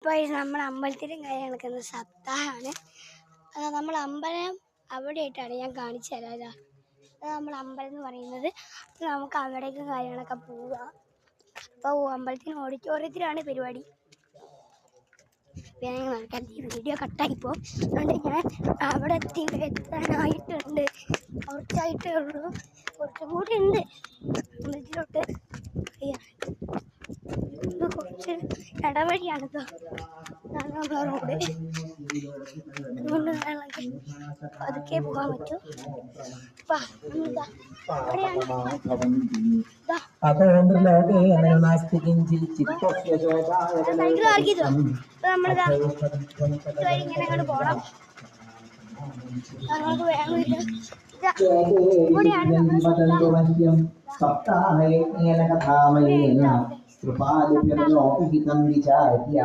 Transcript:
ഇപ്പോൾ നമ്മൾ അമ്പലത്തിലും കാര്യം നടക്കുന്ന സപ്താഹമാണ്. നമ്മൾ അമ്പലം അവിടെയായിട്ടാണ് ഞാൻ കാണിച്ചു തരാം. അത് നമ്മൾ അമ്പലം എന്ന് പറയുന്നത്. നമുക്ക് അവിടേക്ക് കാര്യങ്ങളൊക്കെ പോവാം. അപ്പോൾ അമ്പലത്തിന് ഓഡിറ്റോറിയത്തിലാണ് പരിപാടി. നടക്കാൻ വീഡിയോ കട്ടായിപ്പോൾ അതുകൊണ്ട് ഞാൻ അവിടെ എത്താനായിട്ടുണ്ട്. കുറച്ചായിട്ടേ ഉള്ളൂ, കുറച്ചും കൂടി ഉണ്ട് അമ്പലത്തിലോട്ട്. ഇത് കുറച്ച് ഇടവഴിയാണ് കേട്ടോ, നമ്മളെ റോഡ്. അതുകൊണ്ട് അതൊക്കെ പോകാൻ പറ്റും. നമ്മളിതാ ഇങ്ങനെ അങ്ങോട്ട് പോകണം. ഞങ്ങൾക്ക് വേഗമില്ല. ഇവിടെയാണ് സപ്താഹയജ്ഞേന കഥാമയേന കൃപാലുപലോകഹിതം വിചാര്യ